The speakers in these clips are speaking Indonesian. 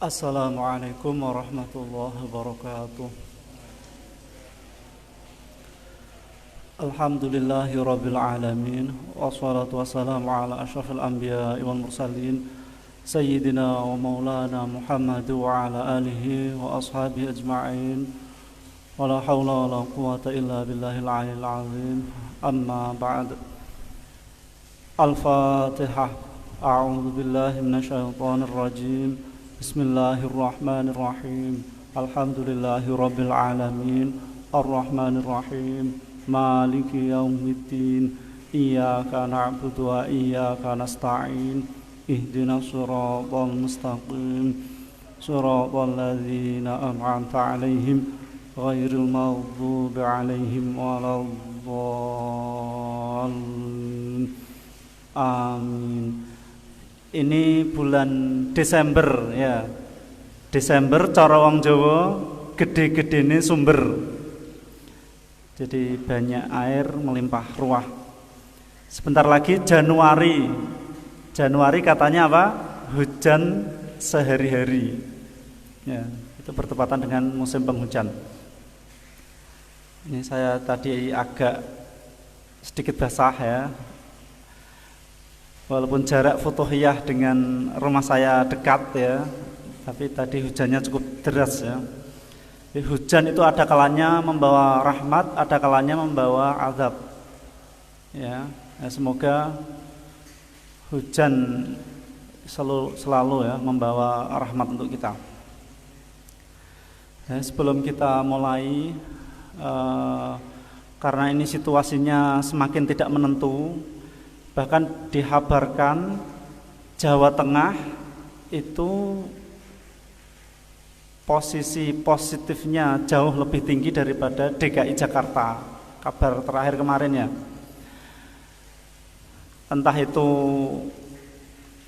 Assalamualaikum warahmatullahi wabarakatuh. Alhamdulillahi rabbil alamin. Wassalatu wassalamu ala asyrafil anbiya'i wal mursalin Sayyidina wa maulana Muhammad wa ala alihi wa ashabihi ajma'in. Wa la hawla wa la quwata illa billahil aliyyil azim. Amma ba'd. Al-Fatihah. A'udzu billahi minasyaitonir rajim. Bismillahirrahmanirrahim. Alhamdulillahi rabbil alamin. Ar-Rahmanirrahim. Maliki yaumiddin. Iyyaka na'budu wa iyyaka nasta'in. Ihdinas siratal mustaqim. Siratal ladzina an'amta 'alaihim ghairil maghdubi 'alaihim waladdallin. Amin. Ini bulan Desember ya. Desember cara wong Jawa gede-gedene sumber. Jadi banyak air melimpah ruah. Sebentar lagi Januari. Januari katanya apa? Hujan sehari-hari. Ya, itu bertepatan dengan musim penghujan. Ini saya tadi agak sedikit basah ya. Walaupun jarak Futuhiyah dengan rumah saya dekat ya, tapi tadi hujannya cukup deras ya. Jadi hujan itu ada kalanya membawa rahmat, ada kalanya membawa azab. Ya, semoga hujan selalu ya membawa rahmat untuk kita. Ya, sebelum kita mulai, karena ini situasinya semakin tidak menentu. Bahkan dikabarkan Jawa Tengah itu posisi positifnya jauh lebih tinggi daripada DKI Jakarta. Kabar terakhir kemarin ya. Entah itu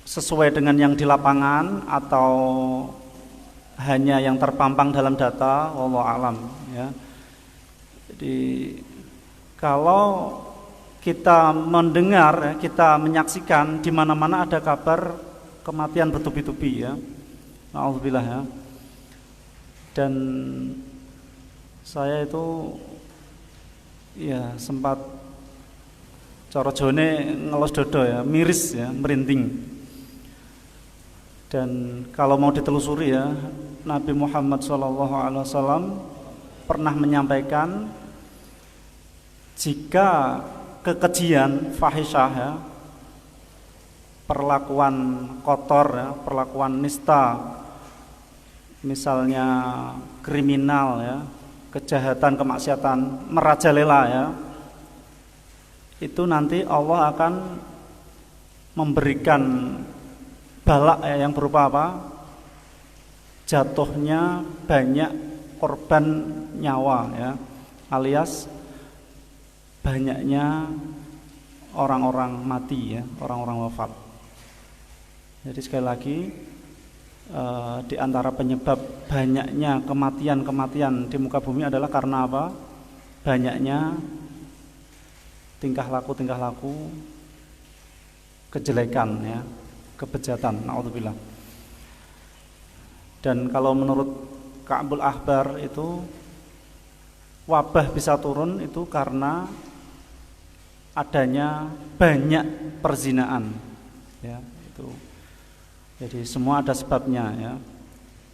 sesuai dengan yang di lapangan atau hanya yang terpampang dalam data, wallahu alam ya. Jadi kalau kita mendengar, kita menyaksikan di mana-mana ada kabar kematian bertubi-tubi ya. Nauzubillah ya. Dan saya itu ya sempat cara jone ngelos dodo ya, miris ya, merinding. Dan kalau mau ditelusuri ya, Nabi Muhammad SAW pernah menyampaikan jika kekejian, fahisyah ya, perlakuan kotor ya, perlakuan nista, misalnya kriminal ya, kejahatan, kemaksiatan merajalela ya, itu nanti Allah akan memberikan balak ya, yang berupa apa? Jatuhnya banyak korban nyawa ya, alias banyaknya orang-orang mati ya, orang-orang wafat. Jadi sekali lagi di antara penyebab banyaknya kematian-kematian di muka bumi adalah karena apa? Banyaknya tingkah laku kejelekan ya, kebejatan, naudzubillah. Dan kalau menurut Ka'bul Ahbar itu wabah bisa turun itu karena adanya banyak perzinaan ya, itu. Jadi semua ada sebabnya ya.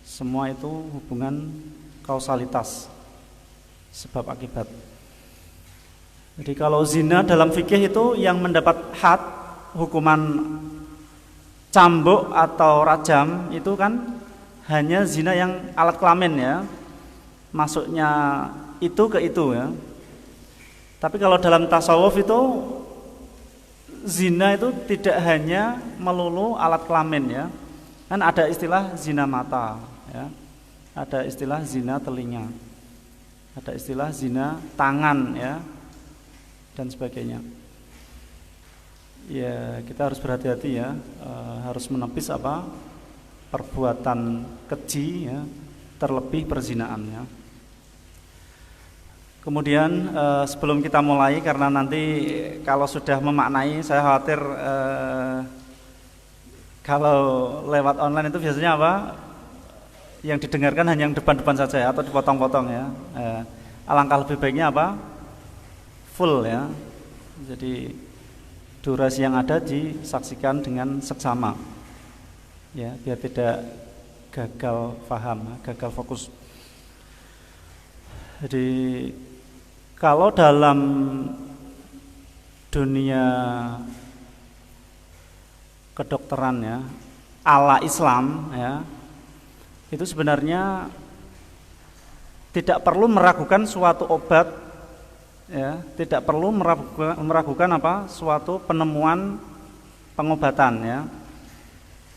Semua itu hubungan kausalitas, sebab akibat. Jadi kalau zina dalam fikih itu yang mendapat had, hukuman cambuk atau rajam itu kan hanya zina yang alat kelamin ya. Masuknya itu ke itu ya. Tapi kalau dalam tasawuf itu zina itu tidak hanya melulu alat kelamin ya. Kan ada istilah zina mata ya. Ada istilah zina telinga. Ada istilah zina tangan ya. Dan sebagainya. Ya, kita harus berhati-hati ya. Harus menepis apa? Perbuatan keji ya, terlebih perzinaan ya. Kemudian sebelum kita mulai, karena nanti kalau sudah memaknai, saya khawatir kalau lewat online itu biasanya apa? yang didengarkan hanya yang depan-depan saja atau dipotong-potong ya. Alangkah lebih baiknya apa? Full ya. Jadi durasi yang ada disaksikan dengan seksama. Ya, biar tidak gagal paham, gagal fokus. Jadi kalau dalam dunia kedokteran ya, ala Islam ya, itu sebenarnya tidak perlu meragukan suatu obat ya, tidak perlu meragukan apa suatu penemuan pengobatan ya.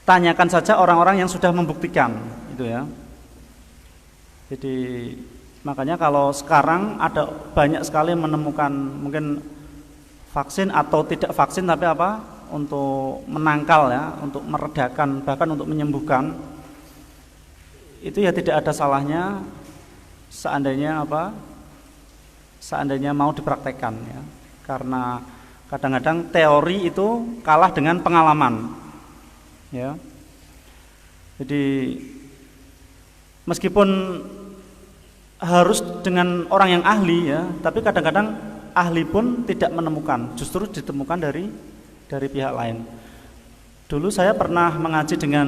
Tanyakan saja orang-orang yang sudah membuktikan itu ya. Jadi makanya kalau sekarang ada banyak sekali menemukan mungkin vaksin atau tidak vaksin tapi apa untuk menangkal ya, untuk meredakan bahkan untuk menyembuhkan, itu ya tidak ada salahnya seandainya apa, seandainya mau dipraktekkan ya, karena kadang-kadang teori itu kalah dengan pengalaman ya. Jadi meskipun harus dengan orang yang ahli ya, tapi kadang-kadang ahli pun tidak menemukan, justru ditemukan dari pihak lain. Dulu saya pernah mengaji dengan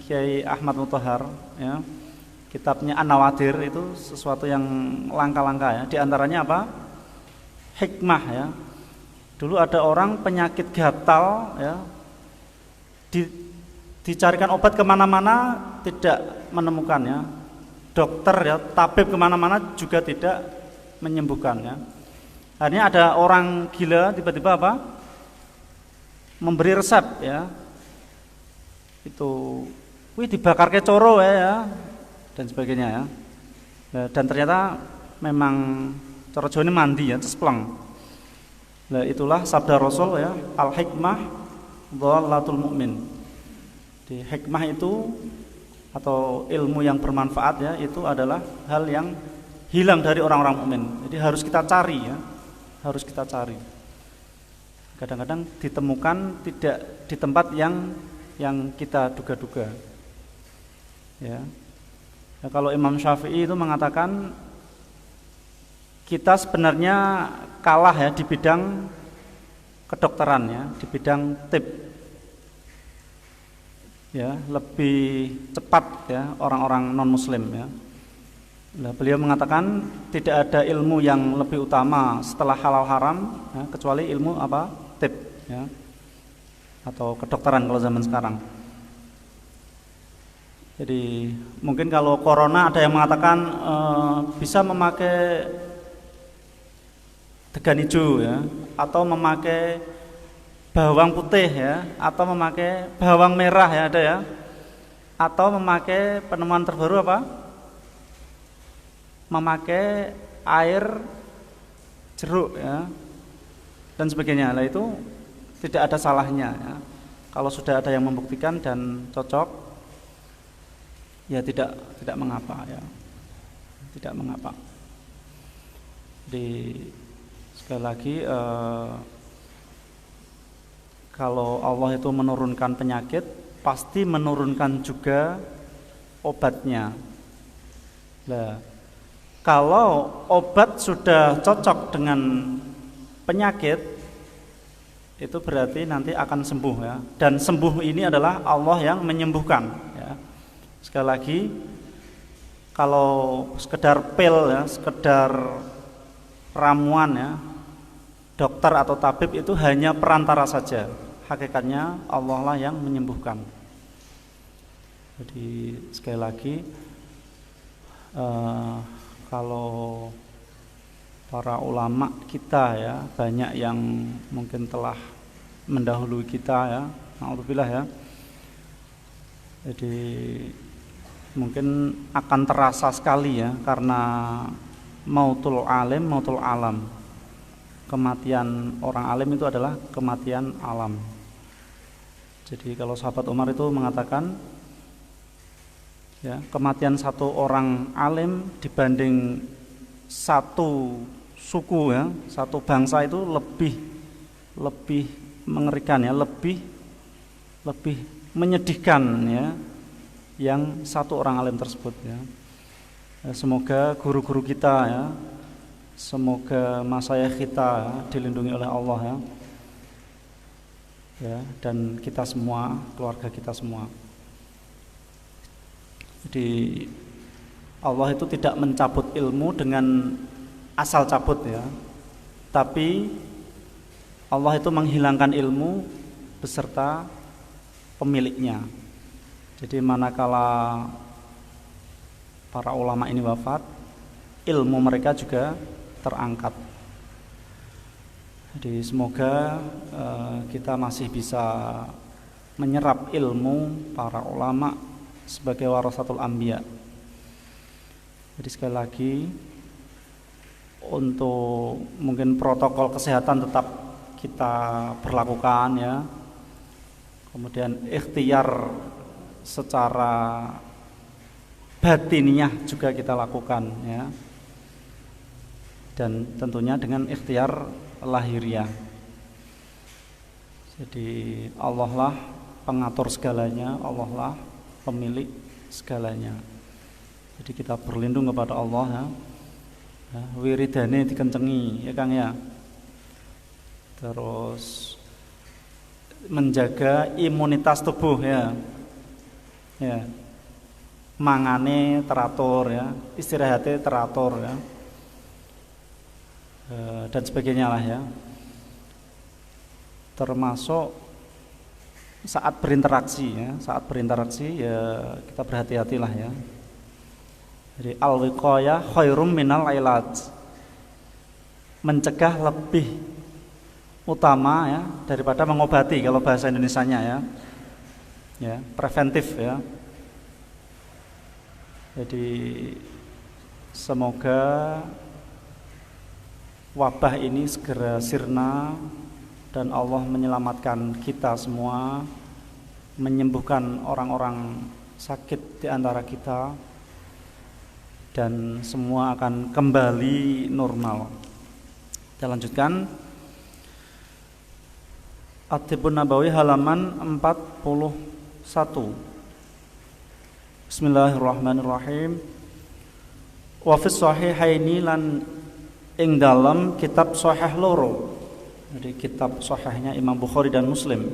Kiai Ahmad Mutahar ya. Kitabnya An-Nawadir itu sesuatu yang langka-langka ya. Di antaranya apa? Hikmah ya. Dulu ada orang penyakit gatal ya, dicarikan obat kemana-mana tidak menemukan ya. Dokter ya, tabib kemana-mana juga tidak menyembuhkan ya. Akhirnya ada orang gila tiba-tiba apa? Memberi resep ya. Itu wih dibakar ke coro ya dan sebagainya ya. Dan ternyata memang coro Jawa ini mandi ya, cespleng. Nah, itulah sabda Rasul ya, al-hikmah dhalatul mu'min. Di hikmah itu atau ilmu yang bermanfaat ya, itu adalah hal yang hilang dari orang-orang mukmin. Jadi harus kita cari ya. Harus kita cari. Kadang-kadang ditemukan tidak di tempat yang kita duga-duga. Ya. Nah, kalau Imam Syafi'i itu mengatakan kita sebenarnya kalah ya di bidang kedokteran ya, di bidang tib. Ya, lebih cepat ya orang-orang non-muslim ya. Nah, beliau mengatakan tidak ada ilmu yang lebih utama setelah halal haram ya, kecuali ilmu apa? Tib ya. Atau kedokteran kalau zaman sekarang. Jadi mungkin kalau corona ada yang mengatakan bisa memakai degan hijau ya, atau memakai bawang putih ya, atau memakai bawang merah ya ada ya, atau memakai penemuan terbaru apa? Memakai air jeruk ya, dan sebagainya. Lah itu tidak ada salahnya ya. Kalau sudah ada yang membuktikan dan cocok, ya tidak mengapa ya, tidak mengapa. Jadi sekali lagi kalau Allah itu menurunkan penyakit, pasti menurunkan juga obatnya. Nah, kalau obat sudah cocok dengan penyakit, itu berarti nanti akan sembuh ya. Dan sembuh ini adalah Allah yang menyembuhkan ya. Sekali lagi, kalau sekedar pil ya, sekedar ramuan ya, dokter atau tabib itu hanya perantara saja. Hakikatnya Allah lah yang menyembuhkan. Jadi sekali lagi, kalau para ulama kita ya, banyak yang mungkin telah mendahului kita ya, na'udzubillah ya. Jadi mungkin akan terasa sekali ya, karena mautul alim, mautul alam. Kematian orang alim itu adalah kematian alam. Jadi kalau sahabat Umar itu mengatakan ya, kematian satu orang alim dibanding satu suku ya, satu bangsa itu lebih mengerikan ya, lebih menyedihkan ya, yang satu orang alim tersebut ya. Semoga guru-guru kita ya, semoga masyayikh kita ya, dilindungi oleh Allah ya. Ya, dan kita semua, keluarga kita semua. Jadi Allah itu tidak mencabut ilmu dengan asal cabut ya. Tapi Allah itu menghilangkan ilmu beserta pemiliknya. Jadi manakala para ulama ini wafat, ilmu mereka juga terangkat. Jadi semoga kita masih bisa menyerap ilmu para ulama sebagai warasatul anbiya. Jadi sekali lagi, untuk mungkin protokol kesehatan tetap kita berlakukan ya. Kemudian ikhtiar secara batiniah juga kita lakukan ya. Dan tentunya dengan ikhtiar lahiriah. Jadi Allah lah pengatur segalanya, Allah lah pemilik segalanya. Jadi kita berlindung kepada Allah ya. Ya, wiridane dikencengi ya Kang ya. Terus menjaga imunitas tubuh ya. Ya. Mangane teratur ya, istirahatnya teratur ya. Dan sebagainya lah ya. Termasuk saat berinteraksi ya, ya kita berhati-hatilah ya. Jadi al-wiqayah khairum minal ilaj. Mencegah lebih utama ya daripada mengobati kalau bahasa Indonesianya ya. Ya, preventif ya. Jadi semoga wabah ini segera sirna dan Allah menyelamatkan kita semua, menyembuhkan orang-orang sakit di antara kita, dan semua akan kembali normal. Kita lanjutkan At-Tibbun Nabawi halaman 41. Bismillahirrahmanirrahim. Wa fis sahihaini lan ing dalam kitab sahih loro. Jadi kitab sahihnya Imam Bukhari dan Muslim.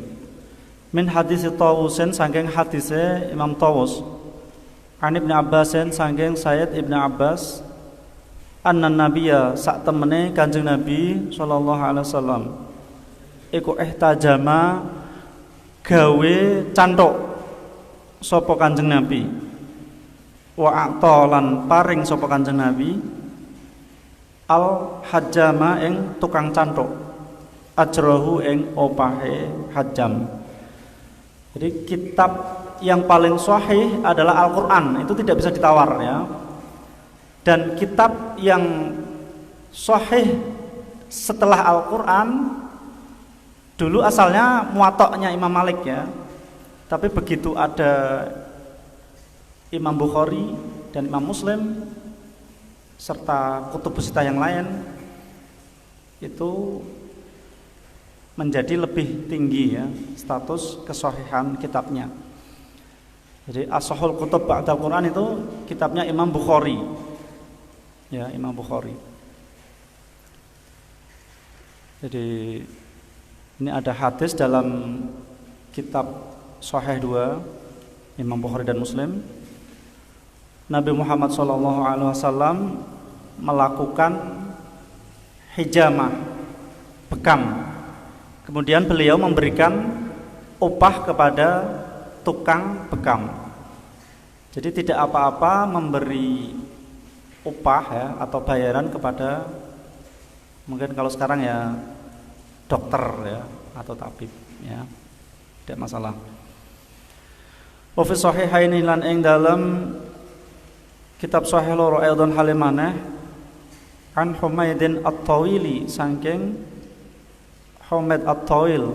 Min hadis Tawusin saking hadise Imam Tawus. An Ibnu Abbasin saking Sayyid Ibnu Abbas. Anna nabiyya sak temene Kanjeng Nabi sallallahu alaihi wasallam iku ihtajama gawe cantuk sapa Kanjeng Nabi. Wa aqtalan paring sapa Kanjeng Nabi al hajjama ing tukang cantuk ajrahu ing opahe hajjam. Jadi kitab yang paling sahih adalah Al-Qur'an, itu tidak bisa ditawar ya. Dan kitab yang sahih setelah Al-Qur'an dulu asalnya muwatta'nya Imam Malik ya. Tapi begitu ada Imam Bukhari dan Imam Muslim serta kutubus sitah yang lain, itu menjadi lebih tinggi ya status kesahihan kitabnya. Jadi as-sahihul kutub ba'dal Quran itu kitabnya Imam Bukhari. Ya, Imam Bukhari. Jadi ini ada hadis dalam kitab Sahih 2 Imam Bukhari dan Muslim. Nabi Muhammad SAW melakukan hijamah, bekam. Kemudian beliau memberikan upah kepada tukang bekam. Jadi tidak apa-apa memberi upah ya atau bayaran kepada, mungkin kalau sekarang ya dokter ya atau tabib ya, tidak masalah. Wa fi sahihaini lan ing dalam kitab sahih loro aidon halimane an Humaidin At-Tawili saking Humaid At-Tawil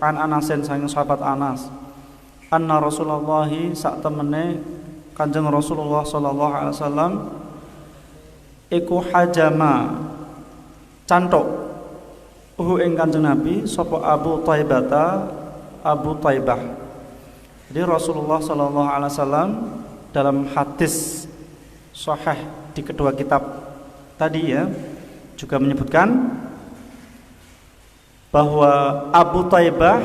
an Anasin saking sahabat Anas anna Rasulullah sak temene Kanjeng Rasulullah sallallahu alaihi wasallam iku hajama cantuk ing Kanjeng Nabi sapa Abu Taibah. Jadi Rasulullah Shallallahu Alaihi Wasallam dalam hadis sahih di kedua kitab tadi ya juga menyebutkan bahwa Abu Taibah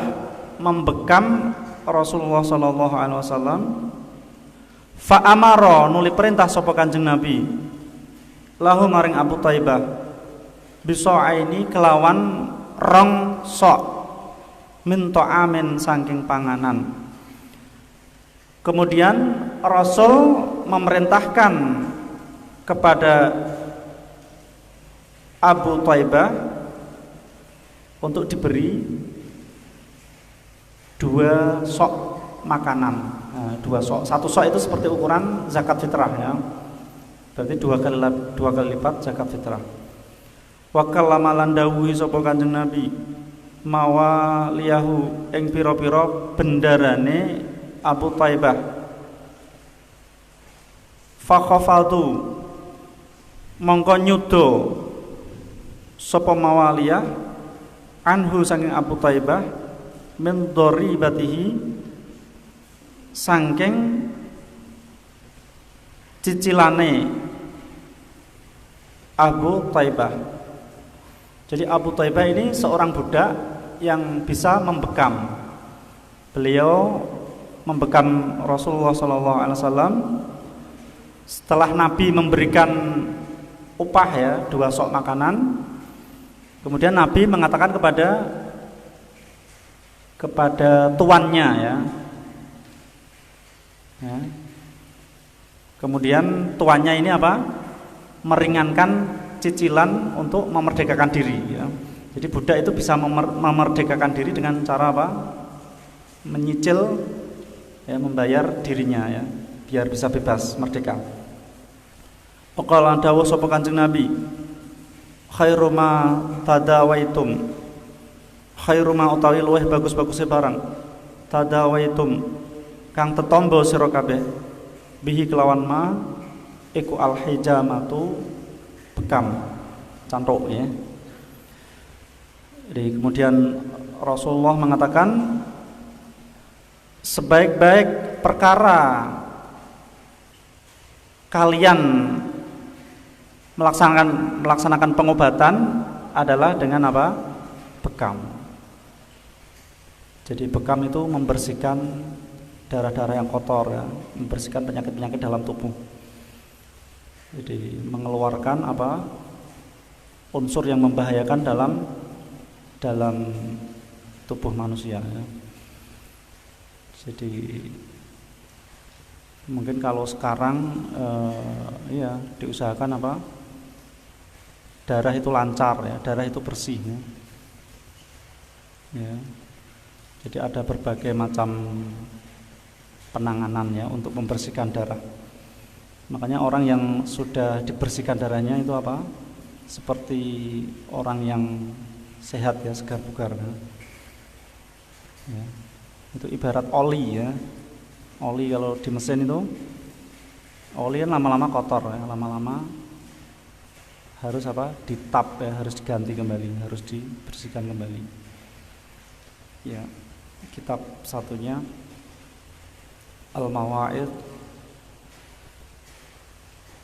membekam Rasulullah Shallallahu Alaihi Wasallam. Fa amaro nuli perintah sapa Kanjeng Nabi lahu maring Abu Taibah biso'aini kelawan rong sok min ta'amin saking panganan. Kemudian Rasul memerintahkan kepada Abu Taibah untuk diberi 2 sok makanan. Nah, 2 sok. 1 sok itu seperti ukuran zakat fitrah ya. Berarti 2 kali lipat zakat fitrah. Wa kallama lan dawuhi sapa Kanjeng Nabi mawa liyahu ing pira-pira bendarane Abu Taibah. Fa khafaltu mongko nyudo sapa mawaliyah anhu saking Abu Taibah min dharibatihi saking cicilane Abu Taibah. Jadi Abu Taibah ini seorang budak yang bisa membekam. Beliau membekam Rasulullah SAW setelah Nabi memberikan upah ya 2 sok makanan. Kemudian Nabi mengatakan kepada tuannya ya. Kemudian tuannya ini apa? Meringankan cicilan untuk memerdekakan diri ya. Jadi budak itu bisa memerdekakan diri dengan cara apa? Menyicil ya, membayar dirinya ya, biar bisa bebas merdeka. Qala dawuh sapa Kanjeng Nabi khairu ma tadawaitum, khairu ma utawi luweh bagus-baguse barang tadawaitum kang tetombo sira kabeh bihi kelawan ma iku al hijamatu bekam cantuk ya. Jadi kemudian Rasulullah mengatakan sebaik-baik perkara kalian melaksanakan pengobatan adalah dengan apa? Bekam. Jadi bekam itu membersihkan darah-darah yang kotor ya, membersihkan penyakit-penyakit dalam tubuh. Jadi mengeluarkan apa? Unsur yang membahayakan dalam tubuh manusia ya. Jadi mungkin kalau sekarang ya diusahakan apa? Darah itu lancar ya, darah itu bersih ya. Ya. Jadi ada berbagai macam penanganan ya untuk membersihkan darah. Makanya orang yang sudah dibersihkan darahnya itu apa? Seperti orang yang sehat ya, segar bugar ya. Ya. Itu ibarat oli ya. Oli kalau di mesin itu oli kan lama-lama kotor ya, lama-lama harus apa? Ditap ya, harus diganti kembali, harus dibersihkan kembali. Ya, kitab satunya Al-Mawa'id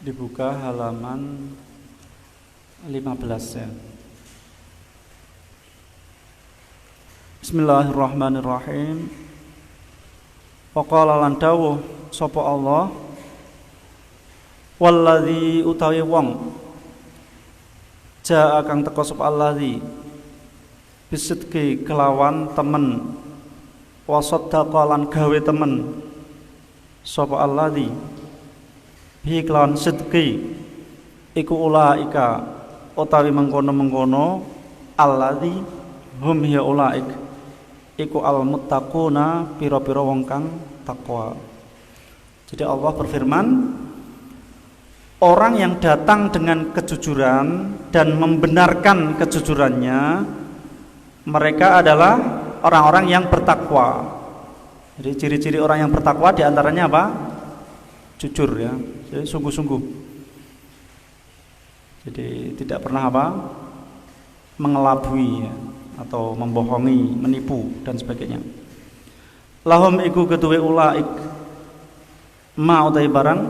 dibuka halaman 15 ya. Bismillahirrahmanirrahim. Waqala lan dawuh sapa Allah walladzi utawi wong jaa kang teka sapa alladzi bisidqi kelawan temen wasaddaqa lan gawe temen sapa alladzi bi kelawan sidqi iku ulaika utawi mengkono-mengkono alladzi hum ya ulaik iku al muttaquna pira-pira wong kang takwa. Jadi Allah berfirman, orang yang datang dengan kejujuran dan membenarkan kejujurannya, mereka adalah orang-orang yang bertakwa. Jadi ciri-ciri orang yang bertakwa diantaranya apa? Jujur ya, jadi sungguh-sungguh. Jadi tidak pernah apa? Mengelabui ya, atau membohongi, menipu dan sebagainya. lahum iku keduwe ulaik ma utai barang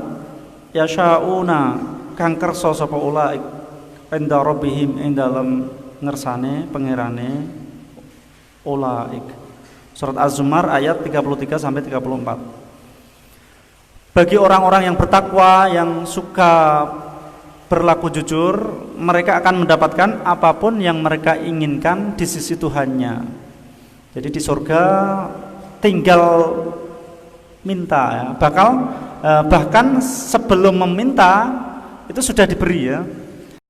yasyauna kang kersa sapa ulaik inda rabbihim ing dalem ngersane pangerane ulaik. Surat Az-Zumar ayat 33 sampai 34. Bagi orang-orang yang bertakwa, yang suka berlaku jujur, mereka akan mendapatkan apapun yang mereka inginkan di sisi Tuhannya. Jadi di surga tinggal minta ya. Bahkan sebelum meminta itu sudah diberi ya.